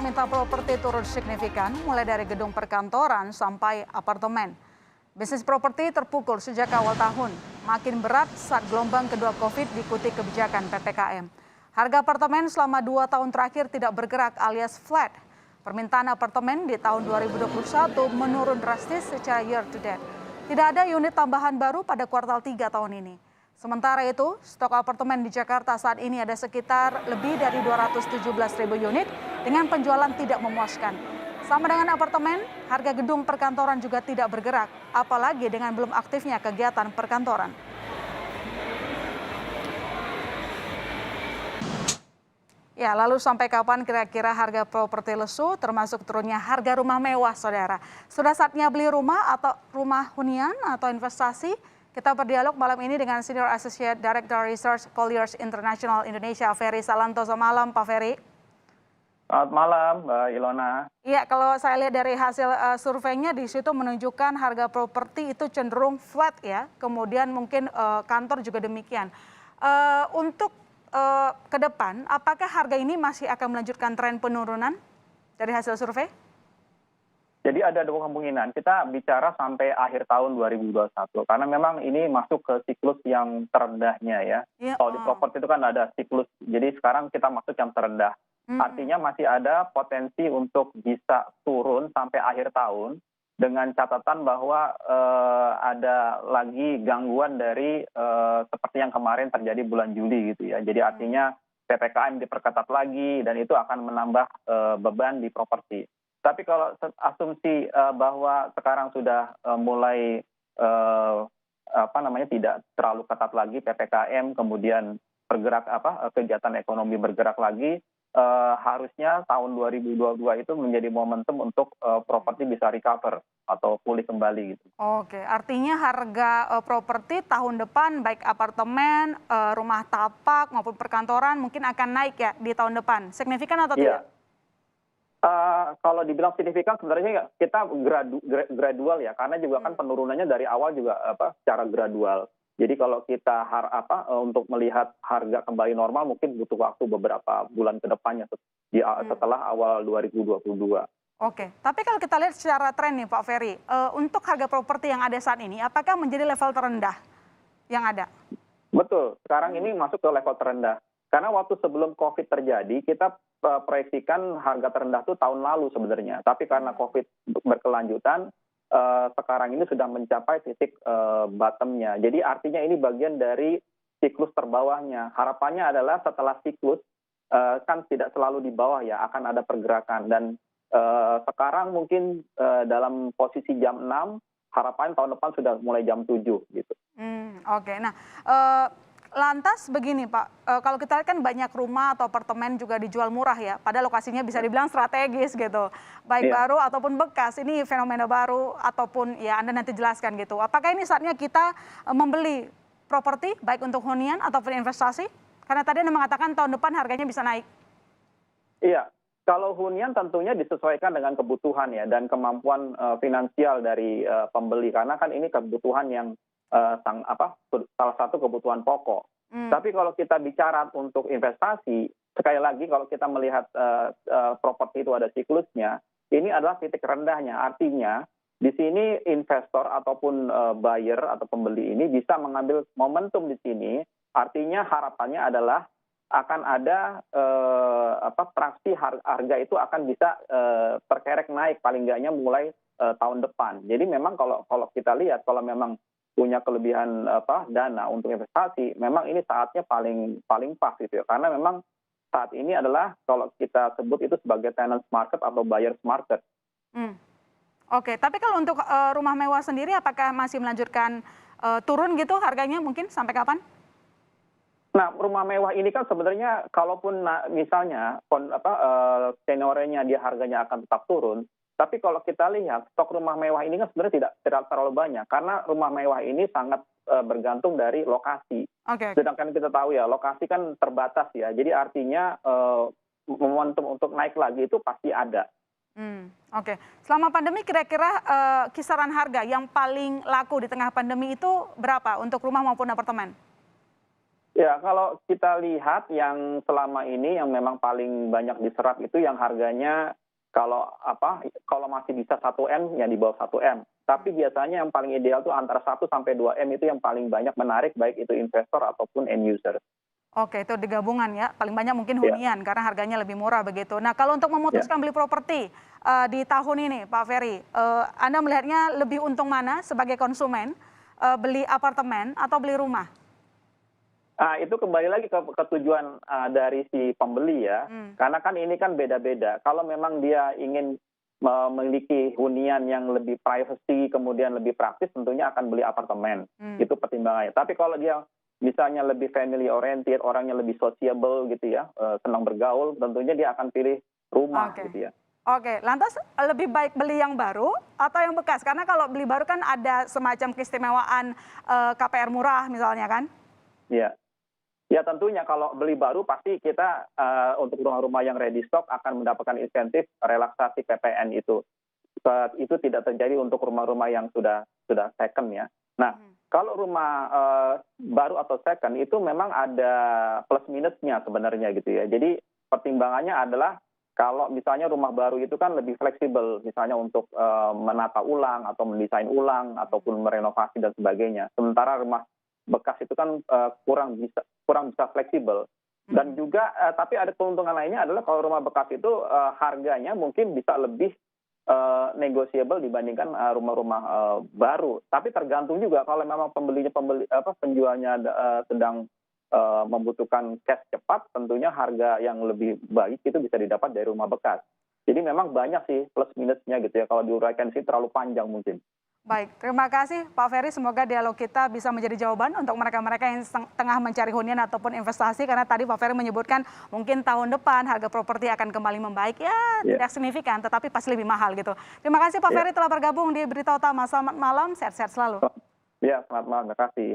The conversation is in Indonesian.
peminta properti turun signifikan, mulai dari gedung perkantoran sampai apartemen. Bisnis properti terpukul sejak awal tahun, makin berat saat gelombang kedua COVID diikuti kebijakan PPKM. Harga apartemen selama 2 tahun terakhir tidak bergerak alias flat. Permintaan apartemen di tahun 2021 menurun drastis secara year to date. Tidak ada unit tambahan baru pada kuartal 3 tahun ini. Sementara itu, stok apartemen di Jakarta saat ini ada sekitar lebih dari 217.000 unit dengan penjualan tidak memuaskan. Sama dengan apartemen, harga gedung perkantoran juga tidak bergerak, apalagi dengan belum aktifnya kegiatan perkantoran. Ya, lalu sampai kapan kira-kira harga properti lesu termasuk turunnya harga rumah mewah, saudara? Sudah saatnya beli rumah atau rumah hunian atau investasi? Kita berdialog malam ini dengan Senior Associate Director Research Colliers International Indonesia, Ferry Salantoso. Malam, Pak Ferry. Selamat malam, Mbak Ilona. Iya, kalau saya lihat dari hasil surveinya di situ menunjukkan harga properti itu cenderung flat ya. Kemudian mungkin kantor juga demikian. Untuk ke depan, apakah harga ini masih akan melanjutkan tren penurunan dari hasil survei? Jadi ada dua kemungkinan. Kita bicara sampai akhir tahun 2021 karena memang ini masuk ke siklus yang terendahnya ya. Kalau di properti itu kan ada siklus. Jadi sekarang kita masuk yang terendah. Artinya masih ada potensi untuk bisa turun sampai akhir tahun dengan catatan bahwa ada lagi gangguan dari seperti yang kemarin terjadi bulan Juli gitu ya. Jadi artinya PPKM diperketat lagi dan itu akan menambah beban di properti. Tapi kalau asumsi bahwa sekarang sudah mulai tidak terlalu ketat lagi PPKM, kemudian bergerak kegiatan ekonomi bergerak lagi, harusnya tahun 2022 itu menjadi momentum untuk properti bisa recover atau pulih kembali gitu. Oke, artinya harga properti tahun depan baik apartemen, rumah tapak maupun perkantoran mungkin akan naik ya di tahun depan. Signifikan atau tidak? Kalau dibilang signifikan sebenarnya kita gradual ya, karena juga kan penurunannya dari awal juga secara gradual. Jadi kalau kita untuk melihat harga kembali normal mungkin butuh waktu beberapa bulan ke depannya setelah awal 2022. Oke, tapi kalau kita lihat secara tren nih Pak Ferry, untuk harga properti yang ada saat ini, apakah menjadi level terendah yang ada? Betul, sekarang ini masuk ke level terendah. Karena waktu sebelum COVID terjadi, kita proyeksikan harga terendah itu tahun lalu sebenarnya. Tapi karena COVID berkelanjutan, sekarang ini sudah mencapai titik bottomnya. Jadi artinya ini bagian dari siklus terbawahnya. Harapannya adalah setelah siklus, kan tidak selalu di bawah ya, akan ada pergerakan. Dan sekarang mungkin dalam posisi jam 6, harapannya tahun depan sudah mulai jam 7 gitu. Oke, nah lantas begini Pak, kalau kita lihat kan banyak rumah atau apartemen juga dijual murah ya, pada lokasinya bisa dibilang strategis gitu, baik baru ataupun bekas, ini fenomena baru ataupun ya Anda nanti jelaskan gitu. Apakah ini saatnya kita membeli properti baik untuk hunian ataupun investasi? Karena tadi Anda mengatakan tahun depan harganya bisa naik. Iya, kalau hunian tentunya disesuaikan dengan kebutuhan ya dan kemampuan finansial dari pembeli, karena kan ini kebutuhan yang salah satu kebutuhan pokok. Tapi kalau kita bicara untuk investasi, sekali lagi kalau kita melihat properti itu ada siklusnya, ini adalah titik rendahnya. Artinya di sini investor ataupun buyer atau pembeli ini bisa mengambil momentum di sini. Artinya harapannya adalah akan ada traksi harga itu akan bisa terkerek naik paling enggaknya mulai tahun depan. Jadi memang kalau kita lihat kalau memang punya kelebihan dana untuk investasi, memang ini saatnya paling pas gitu ya. Karena memang saat ini adalah kalau kita sebut itu sebagai tenants market atau buyers market. Oke, tapi kalau untuk rumah mewah sendiri apakah masih melanjutkan turun gitu harganya mungkin sampai kapan? Nah, rumah mewah ini kan sebenarnya kalaupun misalnya tenorenya dia harganya akan tetap turun, tapi kalau kita lihat stok rumah mewah ini kan sebenarnya tidak terlalu banyak karena rumah mewah ini sangat bergantung dari lokasi. Sedangkan kita tahu ya lokasi kan terbatas ya. Jadi artinya momentum untuk naik lagi itu pasti ada. Oke. Selama pandemi kira-kira kisaran harga yang paling laku di tengah pandemi itu berapa untuk rumah maupun apartemen? Ya, kalau kita lihat yang selama ini yang memang paling banyak diserap itu yang harganya kalau masih bisa 1 M ya di bawah 1 M. Tapi biasanya yang paling ideal tuh antara 1 sampai 2 M itu yang paling banyak menarik baik itu investor ataupun end user. Oke, itu digabungan ya, paling banyak mungkin Ya, hunian karena harganya lebih murah begitu. Nah, kalau untuk ya. memutuskan beli properti di tahun ini, Pak Ferry, Anda melihatnya lebih untung mana sebagai konsumen, beli apartemen atau beli rumah? Itu kembali lagi ke tujuan, dari si pembeli ya, Hmm, karena kan ini kan beda-beda. Kalau memang dia ingin memiliki hunian yang lebih privacy, kemudian lebih praktis, tentunya akan beli apartemen, hmm. itu pertimbangannya. Tapi kalau dia misalnya lebih family oriented, orangnya lebih sociable gitu ya, senang bergaul, tentunya dia akan pilih rumah Oke. gitu ya. Oke, lantas lebih baik beli yang baru atau yang bekas? Karena kalau beli baru kan ada semacam keistimewaan KPR murah misalnya kan? Iya. Ya tentunya kalau beli baru pasti kita, untuk rumah-rumah yang ready stock akan mendapatkan insentif relaksasi PPN itu. Itu tidak terjadi untuk rumah-rumah yang sudah second ya. Nah, Hmm, kalau rumah, baru atau second itu memang ada plus minusnya sebenarnya gitu ya. Jadi pertimbangannya adalah kalau misalnya rumah baru itu kan lebih fleksibel, misalnya untuk, menata ulang atau mendesain ulang ataupun merenovasi dan sebagainya. Sementara rumah bekas itu kan, kurang bisa fleksibel. Dan hmm. juga, tapi ada keuntungan lainnya adalah kalau rumah bekas itu, harganya mungkin bisa lebih negotiable dibandingkan, rumah-rumah, baru. Tapi tergantung juga kalau memang penjualnya sedang, membutuhkan cash cepat, tentunya harga yang lebih baik itu bisa didapat dari rumah bekas. Jadi memang banyak sih plus minusnya gitu ya, kalau diuraikan sih terlalu panjang mungkin. Baik, terima kasih Pak Ferry. Semoga dialog kita bisa menjadi jawaban untuk mereka-mereka yang tengah mencari hunian ataupun investasi. Karena tadi Pak Ferry menyebutkan mungkin tahun depan harga properti akan kembali membaik. Ya Ya, tidak signifikan, tetapi pasti lebih mahal gitu. Terima kasih Pak ya. Ferry telah bergabung di Berita Utama. Selamat malam, sehat-sehat selalu. Ya, selamat malam, terima kasih.